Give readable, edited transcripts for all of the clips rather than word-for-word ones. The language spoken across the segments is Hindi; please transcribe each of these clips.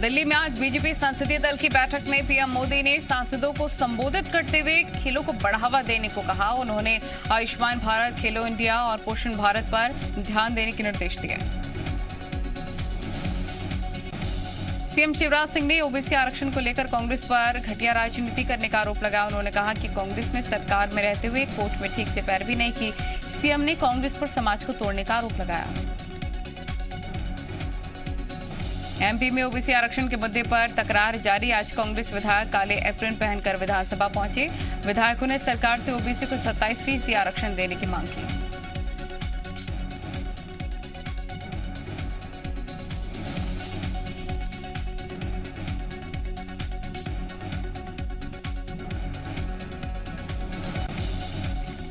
दिल्ली में आज बीजेपी संसदीय दल की बैठक में पीएम मोदी ने सांसदों को संबोधित करते हुए खेलों को बढ़ावा देने को कहा। उन्होंने आयुष्मान भारत, खेलो इंडिया और पोषण भारत पर ध्यान देने के निर्देश दिए। सीएम शिवराज सिंह ने ओबीसी आरक्षण को लेकर कांग्रेस पर घटिया राजनीति करने का आरोप लगाया। उन्होंने कहा कि कांग्रेस ने सरकार में रहते हुए कोर्ट में ठीक से पैरवी नहीं की। सीएम ने कांग्रेस पर समाज को तोड़ने का आरोप लगाया। एमपी में ओबीसी आरक्षण के मुद्दे पर तकरार जारी। आज कांग्रेस विधायक काले एप्रिन पहनकर विधानसभा पहुंचे। विधायकों ने सरकार से ओबीसी को 27% आरक्षण देने की मांग की।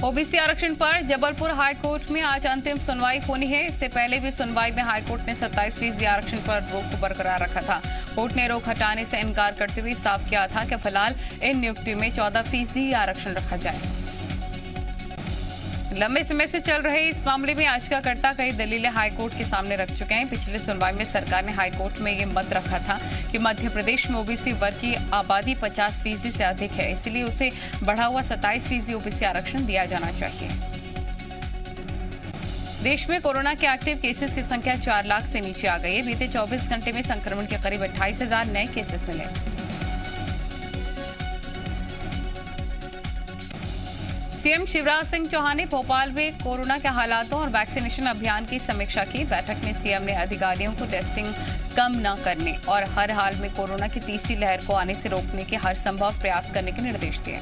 ओबीसी आरक्षण पर जबलपुर हाईकोर्ट में आज अंतिम सुनवाई होनी है। इससे पहले भी सुनवाई में हाईकोर्ट ने 27% आरक्षण पर रोक को बरकरार रखा था। कोर्ट ने रोक हटाने से इनकार करते हुए साफ किया था कि फिलहाल इन नियुक्तियों में 14% आरक्षण रखा जाए। लंबे समय से चल रहे इस मामले में याचिकाकर्ता कई दलीलें हाईकोर्ट के सामने रख चुके हैं। पिछले सुनवाई में सरकार ने हाईकोर्ट में ये मत रखा था कि मध्य प्रदेश में ओबीसी वर्ग की आबादी 50% से अधिक है, इसलिए उसे बढ़ा हुआ 27% ओबीसी आरक्षण दिया जाना चाहिए। देश में कोरोना के एक्टिव केसेस की संख्या 4 लाख से नीचे आ गई है। बीते 24 घंटे में संक्रमण के करीब 28,000 नए केसेस मिले। सीएम शिवराज सिंह चौहान ने भोपाल में कोरोना के हालातों और वैक्सीनेशन अभियान की समीक्षा की। बैठक में सीएम ने अधिकारियों को टेस्टिंग कम न करने और हर हाल में कोरोना की तीसरी लहर को आने से रोकने के हर संभव प्रयास करने के निर्देश दिए।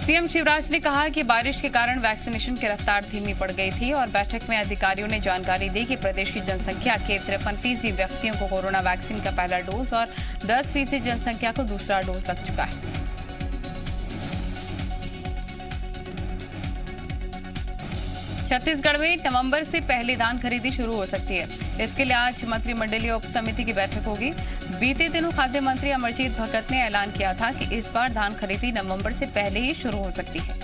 सीएम शिवराज ने कहा कि बारिश के कारण वैक्सीनेशन की रफ्तार धीमी पड़ गई थी और बैठक में अधिकारियों ने जानकारी दी कि प्रदेश की जनसंख्या के 53% व्यक्तियों को कोरोना वैक्सीन का पहला डोज और 10% जनसंख्या को दूसरा डोज लग चुका है। छत्तीसगढ़ में नवंबर से पहले धान खरीदी शुरू हो सकती है। इसके लिए आज मंत्रिमंडलीय उप समिति की बैठक होगी। बीते दिनों खाद्य मंत्री अमरजीत भगत ने ऐलान किया था कि इस बार धान खरीदी नवंबर से पहले ही शुरू हो सकती है।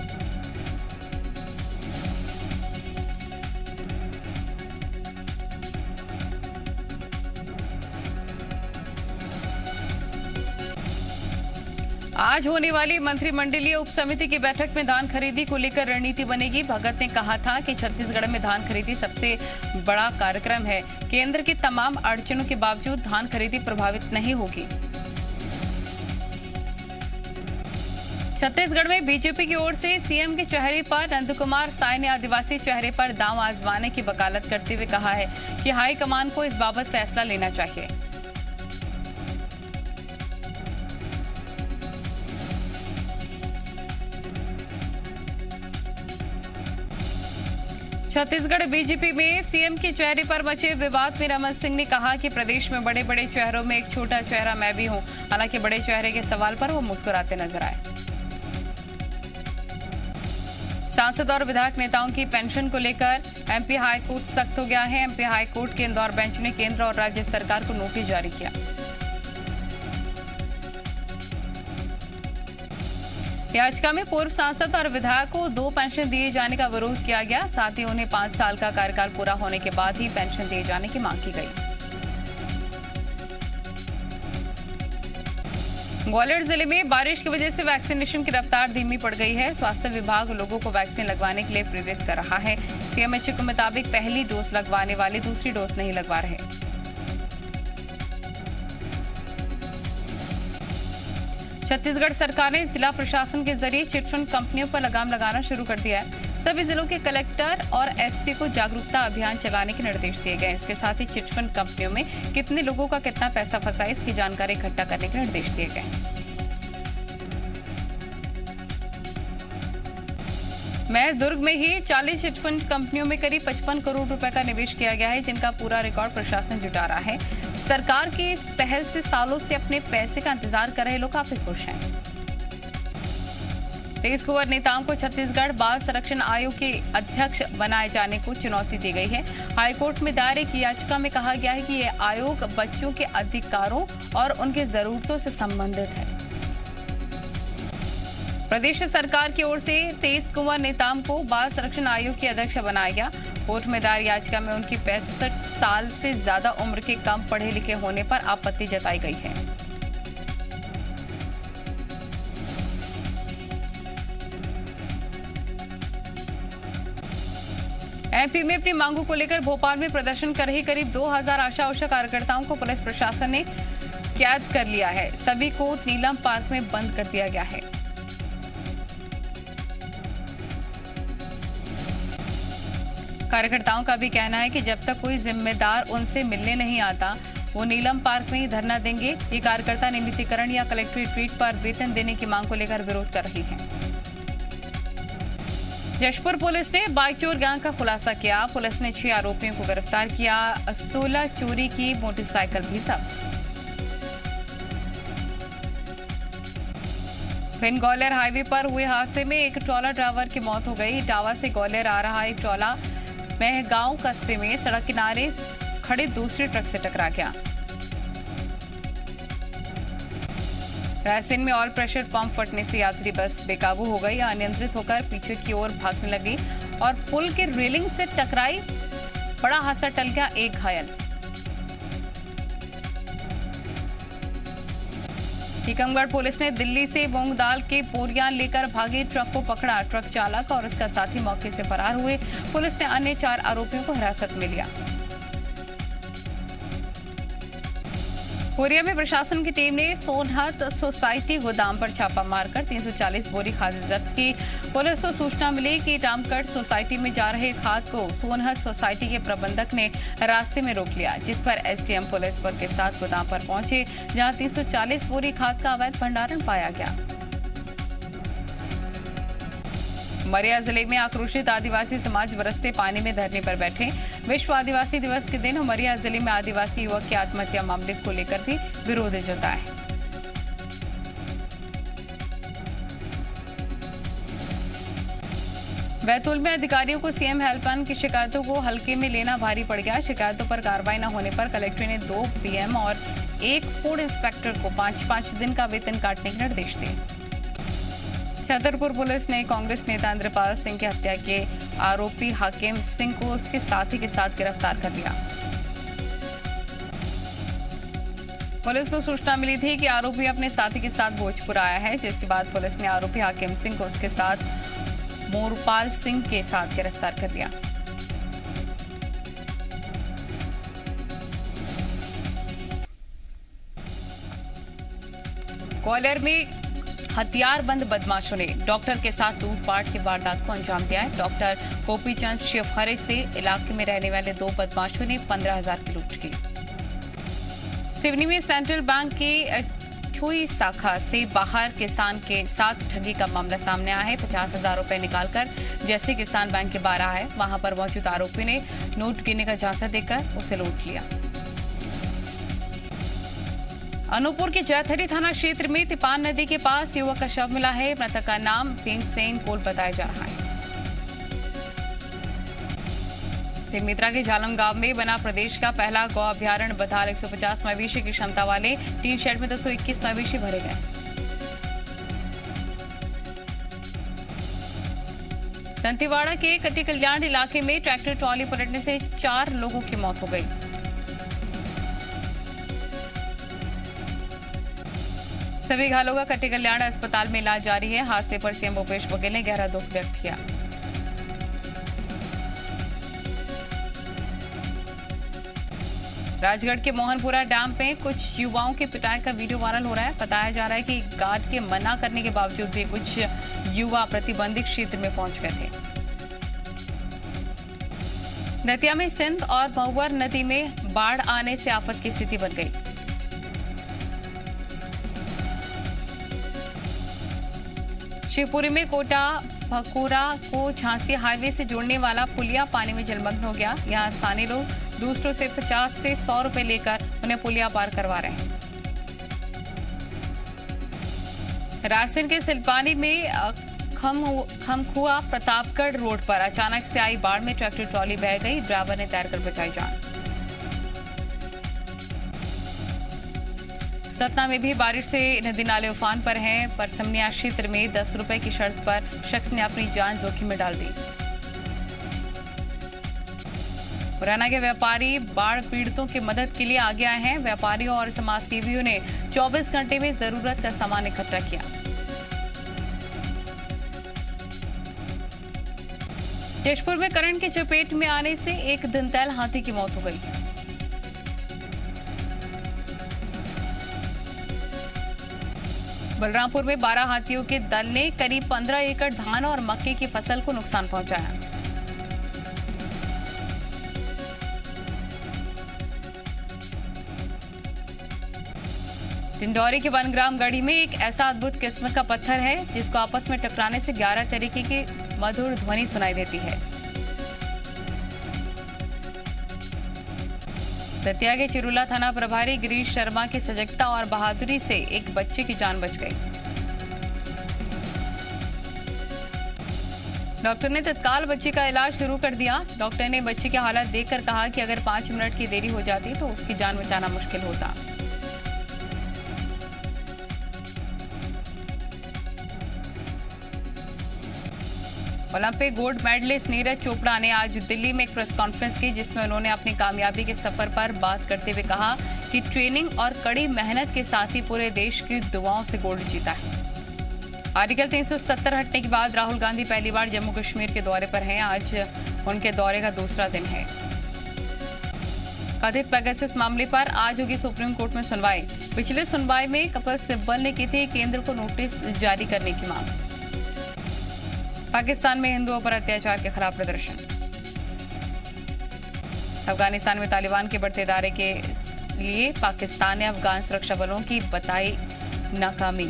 आज होने वाली मंत्रिमंडलीय उप समिति की बैठक में धान खरीदी को लेकर रणनीति बनेगी। भगत ने कहा था कि छत्तीसगढ़ में धान खरीदी सबसे बड़ा कार्यक्रम है। केंद्र की तमाम अड़चनों के बावजूद धान खरीदी प्रभावित नहीं होगी। छत्तीसगढ़ में बीजेपी की ओर से सीएम के चेहरे पर नंद कुमार साय ने आदिवासी चेहरे पर दांव आजमाने की वकालत करते हुए कहा है कि हाईकमान को इस बाबत फैसला लेना चाहिए। छत्तीसगढ़ बीजेपी में सीएम के चेहरे पर मचे विवाद में रमन सिंह ने कहा कि प्रदेश में बड़े बड़े चेहरों में एक छोटा चेहरा मैं भी हूं। हालांकि बड़े चेहरे के सवाल पर वो मुस्कुराते नजर आए। सांसद और विधायक नेताओं की पेंशन को लेकर एमपी हाईकोर्ट सख्त हो गया है। एमपी हाईकोर्ट के इंदौर बेंच ने केंद्र और राज्य सरकार को नोटिस जारी किया। याचिका में पूर्व सांसद और विधायक को 2 पेंशन दिए जाने का विरोध किया गया। साथ ही उन्हें 5 साल का कार्यकाल पूरा होने के बाद ही पेंशन दिए जाने की मांग की गई। ग्वालियर जिले में बारिश की वजह से वैक्सीनेशन की रफ्तार धीमी पड़ गई है। स्वास्थ्य विभाग लोगों को वैक्सीन लगवाने के लिए प्रेरित कर रहा है। सीएमएचओ के मुताबिक पहली डोज लगवाने वाले दूसरी डोज नहीं लगवा रहे। छत्तीसगढ़ सरकार ने जिला प्रशासन के जरिए चिटफंड कंपनियों पर लगाम लगाना शुरू कर दिया है। सभी जिलों के कलेक्टर और एसपी को जागरूकता अभियान चलाने के निर्देश दिए गए। इसके साथ ही चिटफंड कंपनियों में कितने लोगों का कितना पैसा फंसा है, इसकी जानकारी इकट्ठा करने के निर्देश दिए गए। महज दुर्ग में ही 40 चिटफंड कंपनियों में करीब 55 करोड़ रुपए का निवेश किया गया है, जिनका पूरा रिकॉर्ड प्रशासन जुटा रहा है। सरकार की इस पहल से सालों से अपने पैसे का इंतजार कर रहे लोग काफी खुश हैं। 23 कुंवर नेताओं को छत्तीसगढ़ बाल संरक्षण आयोग के अध्यक्ष बनाए जाने को चुनौती दी गई है। हाईकोर्ट में दायर एक याचिका में कहा गया है कि यह आयोग बच्चों के अधिकारों और उनकी जरूरतों से संबंधित है। प्रदेश सरकार की ओर से 23 कुंवर नेताम को बाल संरक्षण आयोग के अध्यक्ष बनाया गया। कोर्ट में दायर याचिका में उनकी 65 साल से ज्यादा उम्र के कम पढ़े लिखे होने पर आपत्ति जताई गई है। एमपी में अपनी मांगों को लेकर भोपाल में प्रदर्शन कर रही करीब 2000 आशा उषा कार्यकर्ताओं को पुलिस प्रशासन ने कैद कर लिया है। सभी को नीलम पार्क में बंद कर दिया गया है। कार्यकर्ताओं का भी कहना है कि जब तक कोई जिम्मेदार उनसे मिलने नहीं आता वो नीलम पार्क में ही धरना देंगे। ये कार्यकर्ता नियमितीकरण या कलेक्ट्रेट रेट पर वेतन देने की मांग को लेकर विरोध कर रही हैं। जशपुर पुलिस ने बाइक चोर गैंग का खुलासा किया। पुलिस ने 6 आरोपियों को गिरफ्तार किया। 16 चोरी की मोटरसाइकिल भी जब्त। भिंड ग्वालियर हाईवे पर हुए हादसे में एक ट्रॉला ड्राइवर की मौत हो गई। इटावा से ग्वालियर आ रहा एक ट्रॉला महगांव कस्बे में सड़क किनारे खड़े दूसरे ट्रक से टकरा गया। रायसेन में ऑयल प्रेशर पंप फटने से यात्री बस बेकाबू हो गई। अनियंत्रित होकर पीछे की ओर भागने लगी और पुल के रेलिंग से टकराई। बड़ा हादसा टल गया, एक घायल। टीकमगढ़ पुलिस ने दिल्ली से मूंग दाल के बोरियां लेकर भागे ट्रक को पकड़ा। ट्रक चालक और उसका साथी मौके से फरार हुए। पुलिस ने अन्य 4 आरोपियों को हिरासत में लिया। कोरिया में प्रशासन की टीम ने सोनहत सोसाइटी गोदाम पर छापा मारकर 340 बोरी खाद जब्त की। पुलिस को सूचना मिली कि रामगढ़ सोसाइटी में जा रहे खाद को सोनहत सोसाइटी के प्रबंधक ने रास्ते में रोक लिया, जिस पर एसडीएम पुलिस बल के साथ गोदाम पर पहुंचे, जहां 340 बोरी खाद का अवैध भंडारण पाया गया। उमरिया जिले में आक्रोशित आदिवासी समाज बरसते पानी में धरने पर बैठे। विश्व आदिवासी दिवस के दिन उमरिया जिले में आदिवासी युवक की आत्महत्या मामले को लेकर भी विरोध जताया है। बैतूल में अधिकारियों को सीएम हेल्पलाइन की शिकायतों को हल्के में लेना भारी पड़ गया। शिकायतों पर कार्रवाई न होने पर कलेक्टर ने 2 पीएम और 1 फूड इंस्पेक्टर को 5-5 दिन का वेतन काटने के निर्देश दिए। छतरपुर पुलिस ने कांग्रेस नेता इंद्रपाल सिंह की हत्या के आरोपी हाकिम सिंह को उसके साथी के साथ गिरफ्तार कर लिया। पुलिस को सूचना मिली थी कि आरोपी अपने साथी के साथ भोजपुर आया है, जिसके बाद पुलिस ने आरोपी हाकिम सिंह को उसके साथ मोरपाल सिंह के साथ गिरफ्तार कर लिया। ग्वालियर में हथियारबंद बदमाशों ने डॉक्टर के साथ लूटपाट की वारदात को अंजाम दिया है। डॉक्टर गोपीचंद शिवहरे से इलाके में रहने वाले 2 बदमाशों ने 15,000 की लूट की। सिवनी में सेंट्रल बैंक के छुई शाखा से बाहर किसान के साथ ठगी का मामला सामने आया है। 50,000 रुपए निकालकर जैसे किसान बैंक के बाहर आया है, वहां पर मौजूद आरोपी ने नोट गिनने का झांसा देकर उसे लूट लिया। अनूपपुर के जैथरी थाना क्षेत्र में तिपान नदी के पास युवक का शव मिला है। मृतक का नाम भीमसेन कोल बताया जा रहा है। तिमित्रा के झालम गांव में बना प्रदेश का पहला गौ अभ्यारण्य बथाल। 150 मवेशी की क्षमता वाले 3 शेड में 221 मवेशी भरे गए। दंतेवाड़ा के कटी कल्याण इलाके में ट्रैक्टर ट्रॉली पलटने से 4 लोगों की मौत हो गई। सभी घायलों का कटी कल्याण अस्पताल में इलाज जारी है। हादसे पर सीएम भूपेश बघेल ने गहरा दुख व्यक्त किया। राजगढ़ के मोहनपुरा डैम में कुछ युवाओं के पिटाई का वीडियो वायरल हो रहा है। बताया जा रहा है कि गार्ड के मना करने के बावजूद भी कुछ युवा प्रतिबंधित क्षेत्र में पहुंच गए थे। दतिया में सिंध और महुवर नदी में बाढ़ आने से आफत की स्थिति बन गई। शिवपुरी में कोटा भकोरा को झांसी हाईवे से जोड़ने वाला पुलिया पानी में जलमग्न हो गया। यहां स्थानीय लोग दूसरों से 50 से 100 रुपए लेकर उन्हें पुलिया पार करवा रहे हैं। रायसेन के सिलपानी में खमखुआ प्रतापगढ़ रोड पर अचानक से आई बाढ़ में ट्रैक्टर ट्रॉली बह गई। ड्राइवर ने तैरकर बचाई जान। सतना में भी बारिश से नदी नाले उफान पर हैं। परसमनिया क्षेत्र में 10 रुपए की शर्त पर शख्स ने अपनी जान जोखिम में डाल दी। मुरैना के व्यापारी बाढ़ पीड़ितों की मदद के लिए आगे आए हैं। व्यापारियों और समाज सेवियों ने 24 घंटे में जरूरत का सामान इकट्ठा किया। जशपुर में करंट की चपेट में आने से एक दंतैल हाथी की मौत हो गई। बलरामपुर में 12 हाथियों के दल ने करीब 15 एकड़ धान और मक्के की फसल को नुकसान पहुंचाया। डिंडौरी के वनग्राम गढ़ी में एक ऐसा अद्भुत किस्म का पत्थर है जिसको आपस में टकराने से 11 तरीके की मधुर ध्वनि सुनाई देती है। दतिया के चिरुला थाना प्रभारी गिरीश शर्मा की सजगता और बहादुरी से एक बच्चे की जान बच गई। डॉक्टर ने तत्काल बच्चे का इलाज शुरू कर दिया। डॉक्टर ने बच्चे की हालत देखकर कहा कि अगर 5 मिनट की देरी हो जाती तो उसकी जान बचाना मुश्किल होता। Olympic gold medalist Neeraj Chopra ने आज दिल्ली में एक प्रेस कॉन्फ्रेंस की जिसमें उन्होंने अपनी कामयाबी के सफर पर बात करते हुए कहा कि ट्रेनिंग और कड़ी मेहनत के साथ ही पूरे देश की दुआओं से गोल्ड जीता है। आर्टिकल 370 हटने के बाद राहुल गांधी पहली बार जम्मू कश्मीर के दौरे पर हैं। आज उनके दौरे का दूसरा दिन है। कथित पेगासस मामले पर आज होगी सुप्रीम कोर्ट में सुनवाई। पिछले सुनवाई में कपिल सिब्बल ने की थी केंद्र को नोटिस जारी करने की मांग। पाकिस्तान में हिंदुओं पर अत्याचार के खिलाफ प्रदर्शन। अफगानिस्तान में तालिबान के बढ़ते दायरे के लिए पाकिस्तान ने अफगान सुरक्षा बलों की बताई नाकामी।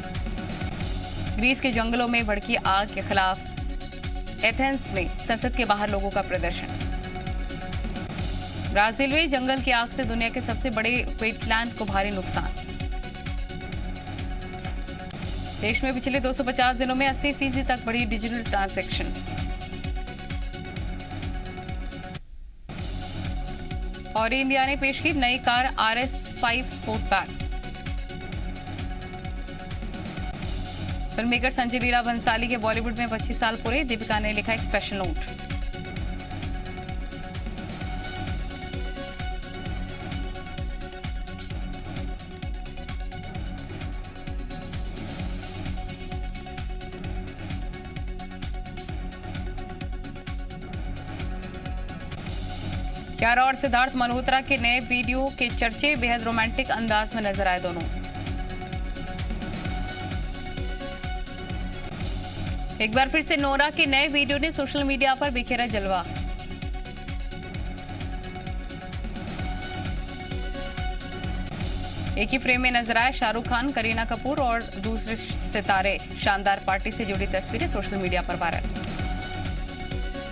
ग्रीस के जंगलों में भड़की आग के खिलाफ एथेंस में संसद के बाहर लोगों का प्रदर्शन। ब्राजील में जंगल की आग से दुनिया के सबसे बड़े वेटलैंड को भारी नुकसान। देश में पिछले 250 दिनों में 80% तक बढ़ी डिजिटल ट्रांजैक्शन। और इंडिया ने पेश की नई car RS5 Sportback. Film maker Sanjay Leela Bhansali के बॉलीवुड में 25 साल पूरे। दीपिका ने लिखा एक स्पेशल नोट। कियारा और सिद्धार्थ मल्होत्रा के नए वीडियो के चर्चे। बेहद रोमांटिक अंदाज में नजर आए दोनों। एक बार फिर से नोरा के नए वीडियो ने सोशल मीडिया पर बिखेरा जलवा। एक ही फ्रेम में नजर आए शाहरुख खान, करीना कपूर और दूसरे सितारे। शानदार पार्टी से जुड़ी तस्वीरें सोशल मीडिया पर वायरल।